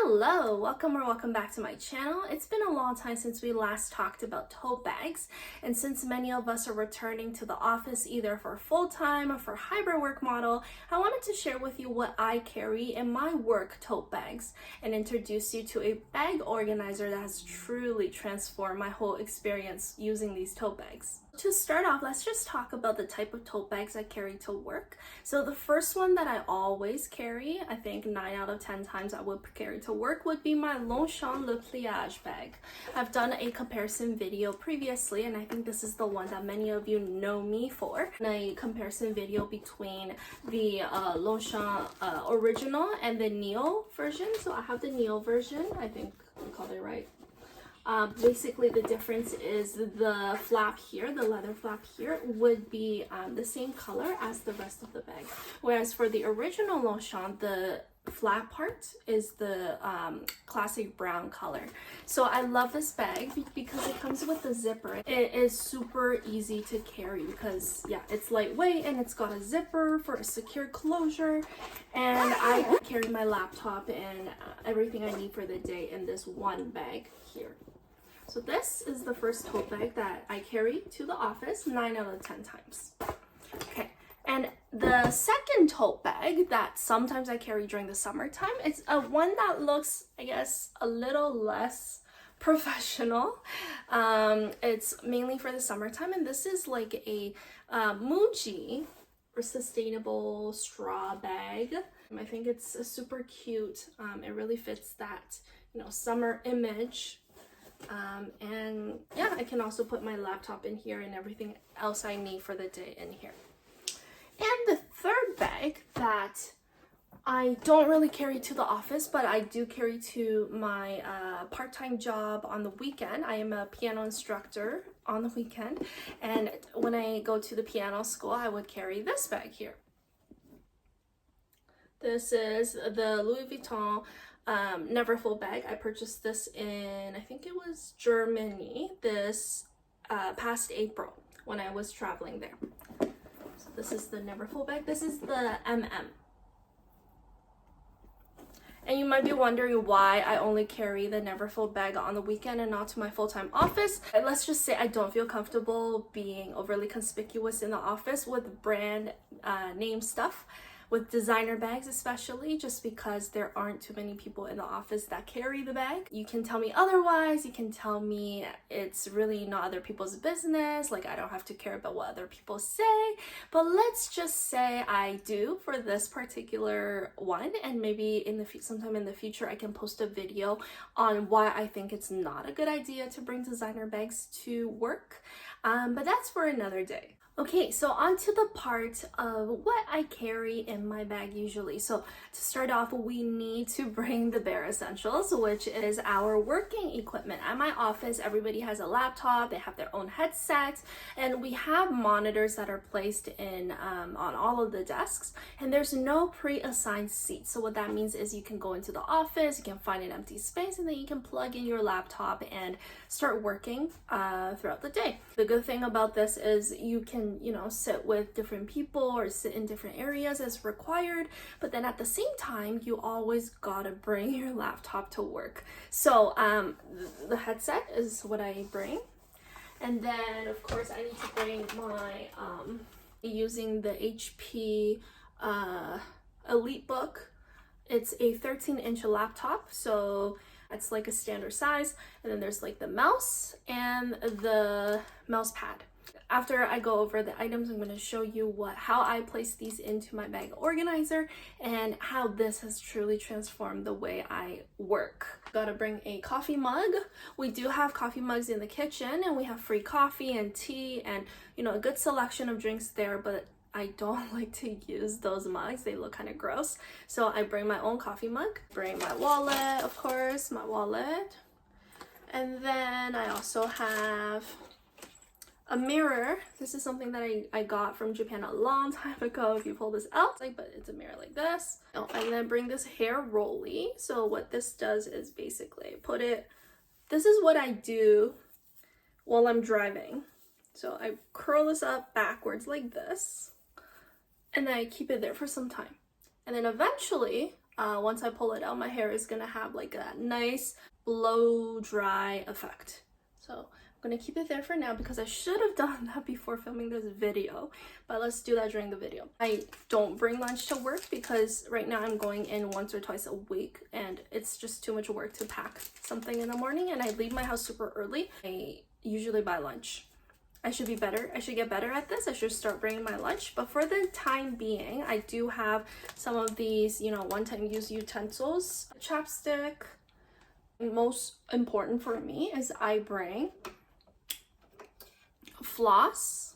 Hello, welcome back to my channel. It's been a long time since we last talked about tote bags, and since many of us are returning to the office either for full-time or for hybrid work model, I wanted to share with you what I carry in my work tote bags and introduce you to a bag organizer that has truly transformed my whole experience using these tote bags. To start off, let's just talk about the type of tote bags I carry to work. So the first one that I always carry, I think 9 out of 10 times I would carry to work, would be my Longchamp Pliage bag. I've done a comparison video previously, and I think this is the one that many of you know me for. A comparison video between the Longchamp original and the Neo version. So I have the Neo version, I think we called it right. Basically the difference is the flap here, the leather flap here, would be the same color as the rest of the bag. Whereas for the original Longchamp, the flap part is the classic brown color. So I love this bag because it comes with a zipper. It is super easy to carry because yeah, it's lightweight and it's got a zipper for a secure closure, and I carry my laptop and everything I need for the day in this one bag here. So this is the first tote bag that I carry to the office 9 out of 10 times. Okay. And the second tote bag that sometimes I carry during the summertime, it's one that looks, I guess, a little less professional. It's mainly for the summertime, and this is like a Muji or sustainable straw bag. I think it's super cute. It really fits that, summer image. And yeah, I can also put my laptop in here and everything else I need for the day in here. And the third bag that I don't really carry to the office, but I do carry to my part-time job on the weekend. I am a piano instructor on the weekend, and when I go to the piano school, I would carry this bag here. This is the Louis Vuitton Neverfull bag. I purchased this in, I think it was Germany, this past April when I was traveling there. So this is the Neverfull bag. This is the MM. And you might be wondering why I only carry the Neverfull bag on the weekend and not to my full-time office. And let's just say I don't feel comfortable being overly conspicuous in the office with brand name stuff, with designer bags especially, just because there aren't too many people in the office that carry the bag. You can tell me otherwise, you can tell me it's really not other people's business, like I don't have to care about what other people say, but let's just say I do for this particular one, and maybe in sometime in the future I can post a video on why I think it's not a good idea to bring designer bags to work, but that's for another day. Okay, so on to the part of what I carry in my bag usually. So to start off, we need to bring the bare essentials, which is our working equipment. At my office, everybody has a laptop, they have their own headset, and we have monitors that are placed in on all of the desks, and there's no pre-assigned seats. So what that means is you can go into the office, you can find an empty space, and then you can plug in your laptop and start working throughout the day. The good thing about this is you can sit with different people or sit in different areas as required, but then at the same time you always gotta bring your laptop to work. So the headset is what I bring, and then of course I need to bring my using the HP EliteBook. It's a 13-inch laptop, so it's like a standard size, and then there's like the mouse and the mouse pad. After I go over the items, I'm going to show you how I place these into my bag organizer and how this has truly transformed the way I work. Gotta bring a coffee mug. We do have coffee mugs in the kitchen, and we have free coffee and tea and a good selection of drinks there, but I don't like to use those mugs. They look kind of gross. So I bring my own coffee mug. Bring my wallet, of course, my wallet. And then I also have a mirror. This is something that I got from Japan a long time ago. If you pull this out, but it's a mirror like this. Oh, and then bring this hair rolly. So what this does is basically this is what I do while I'm driving. So I curl this up backwards like this, and then I keep it there for some time. And then eventually once I pull it out, my hair is gonna have like a nice blow dry effect. So I'm gonna keep it there for now because I should have done that before filming this video, but let's do that during the video. I don't bring lunch to work because right now I'm going in once or twice a week and it's just too much work to pack something in the morning, and I leave my house super early. I usually buy lunch. I should be better. I should get better at this. I should start bringing my lunch. But for the time being, I do have some of these, you know, one-time use utensils. Chapstick. Most important for me is I bring floss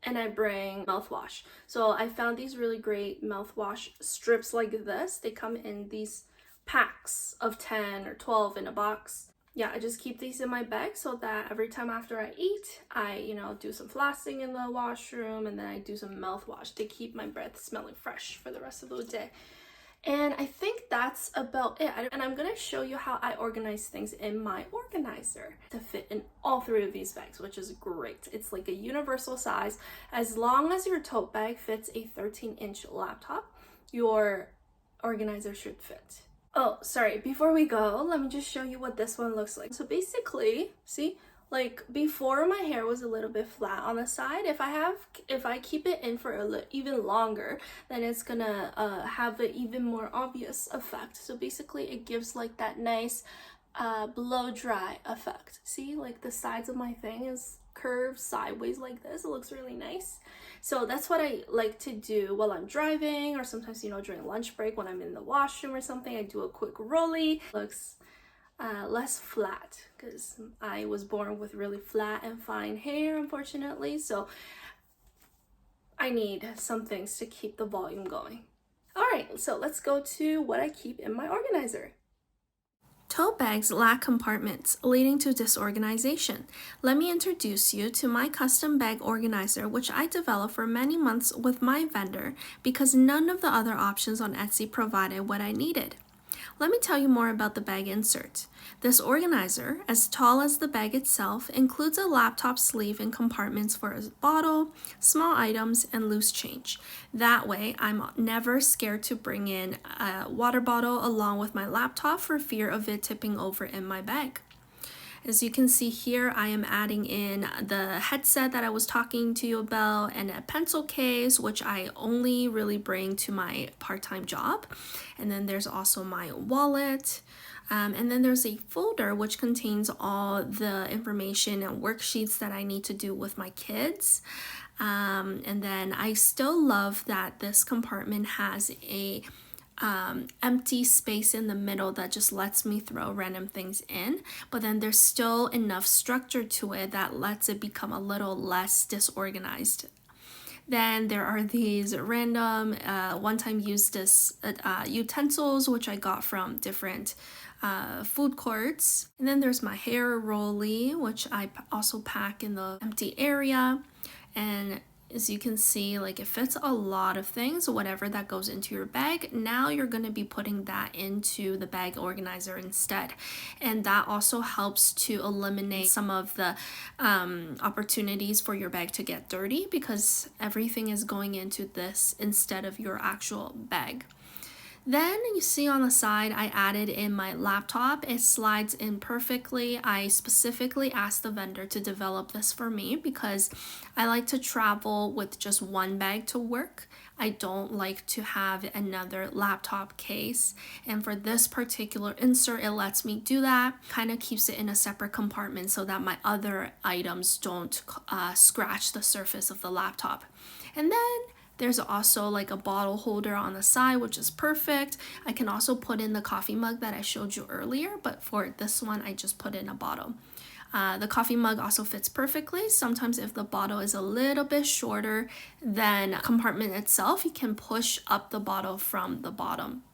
and I bring mouthwash. So I found these really great mouthwash strips like this. They come in these packs of 10 or 12 in a box. Yeah, I just keep these in my bag so that every time after I eat, I, you know, do some flossing in the washroom, and then I do some mouthwash to keep my breath smelling fresh for the rest of the day. And I think that's about it. And I'm gonna show you how I organize things in my organizer to fit in all three of these bags, which is great. It's like a universal size. As long as your tote bag fits a 13-inch laptop, your organizer should fit. Oh, sorry, before we go, let me just show you what this one looks like. So basically, see, like before my hair was a little bit flat on the side. If I keep it in for even longer, then it's gonna have an even more obvious effect. So basically it gives like that nice blow dry effect. See, like the sides of my thing is curved sideways like this. It looks really nice. So that's what I like to do while I'm driving, or sometimes, you know, during lunch break when I'm in the washroom or something. I do a quick rolly. Looks less flat because I was born with really flat and fine hair, unfortunately. So I need some things to keep the volume going. All right, so let's go to what I keep in my organizer. Tote bags lack compartments, leading to disorganization. Let me introduce you to my custom bag organizer, which I developed for many months with my vendor because none of the other options on Etsy provided what I needed. Let me tell you more about the bag insert. This organizer, as tall as the bag itself, includes a laptop sleeve and compartments for a bottle, small items, and loose change. That way, I'm never scared to bring in a water bottle along with my laptop for fear of it tipping over in my bag. As you can see here, I am adding in the headset that I was talking to you about and a pencil case, which I only really bring to my part-time job. And then there's also my wallet. And then there's a folder which contains all the information and worksheets that I need to do with my kids. And then I still love that this compartment has a empty space in the middle that just lets me throw random things in, but then there's still enough structure to it that lets it become a little less disorganized. Then there are these random one-time use utensils which I got from different food courts. And then there's my hair rolly, which I also pack in the empty area. And as you can see, like it fits a lot of things, whatever that goes into your bag. Now you're going to be putting that into the bag organizer instead. And that also helps to eliminate some of the opportunities for your bag to get dirty because everything is going into this instead of your actual bag. Then you see on the side, I added in my laptop. It slides in perfectly. I specifically asked the vendor to develop this for me because I like to travel with just one bag to work. I don't like to have another laptop case. And for this particular insert, it lets me do that. Kind of keeps it in a separate compartment so that my other items don't scratch the surface of the laptop. And then there's also like a bottle holder on the side, which is perfect. I can also put in the coffee mug that I showed you earlier, but for this one, I just put in a bottle. The coffee mug also fits perfectly. Sometimes if the bottle is a little bit shorter than the compartment itself, you can push up the bottle from the bottom.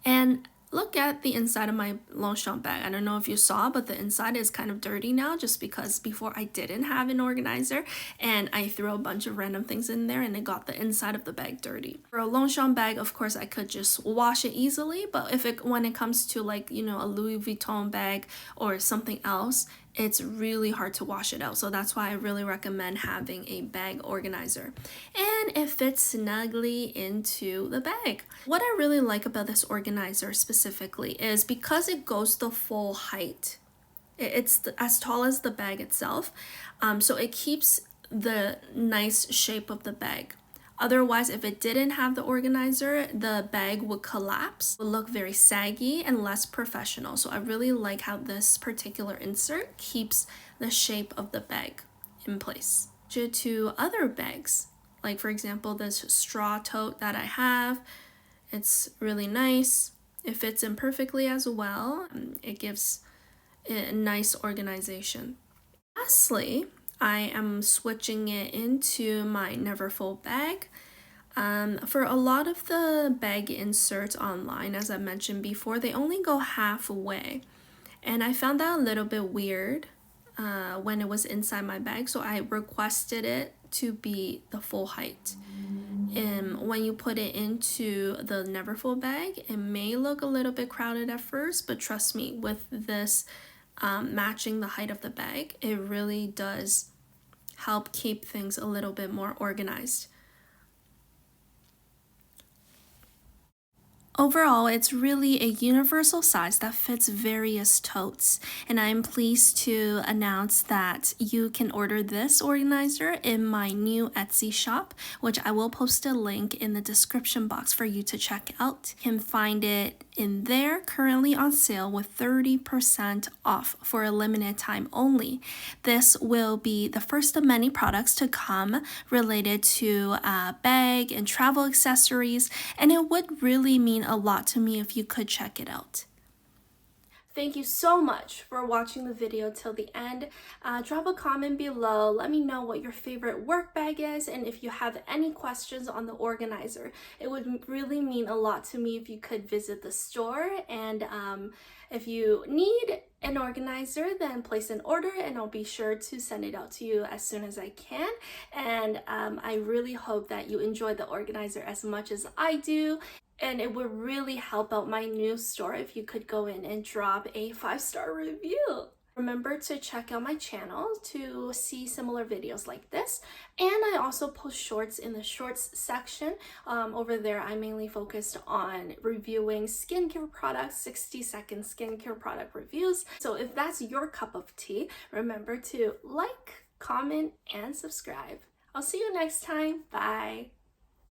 And look at the inside of my Longchamp bag. I don't know if you saw, but the inside is kind of dirty now just because before I didn't have an organizer and I threw a bunch of random things in there and it got the inside of the bag dirty. For a Longchamp bag, of course, I could just wash it easily, but when it comes to like, you know, a Louis Vuitton bag or something else, it's really hard to wash it out. So that's why I really recommend having a bag organizer. And it fits snugly into the bag. What I really like about this organizer specifically is because it goes the full height. It's as tall as the bag itself. So it keeps the nice shape of the bag. Otherwise, if it didn't have the organizer, the bag would collapse, would look very saggy and less professional. So I really like how this particular insert keeps the shape of the bag in place. Due to other bags, like for example, this straw tote that I have, it's really nice. It fits in perfectly as well. It gives a nice organization. Lastly, I am switching it into my Neverfull bag. For a lot of the bag inserts online, as I mentioned before, they only go halfway. And I found that a little bit weird when it was inside my bag, so I requested it to be the full height. When you put it into the Neverfull bag, it may look a little bit crowded at first, but trust me, with this matching the height of the bag, it really does help keep things a little bit more organized. Overall, it's really a universal size that fits various totes, and I'm pleased to announce that you can order this organizer in my new Etsy shop, which I will post a link in the description box for you to check out. You can find it in there, currently on sale with 30% off for a limited time only. This will be the first of many products to come related to bag and travel accessories, and it would really mean a lot to me if you could check it out. Thank you so much for watching the video till the end. Drop a comment below. Let me know what your favorite work bag is, and if you have any questions on the organizer. It would really mean a lot to me if you could visit the store, and if you need an organizer, then place an order and I'll be sure to send it out to you as soon as I can. And I really hope that you enjoy the organizer as much as I do. And it would really help out my new store if you could go in and drop a 5-star review. Remember to check out my channel to see similar videos like this. And I also post shorts in the shorts section. Over there, I mainly focused on reviewing skincare products, 60-second skincare product reviews. So if that's your cup of tea, remember to like, comment, and subscribe. I'll see you next time. Bye.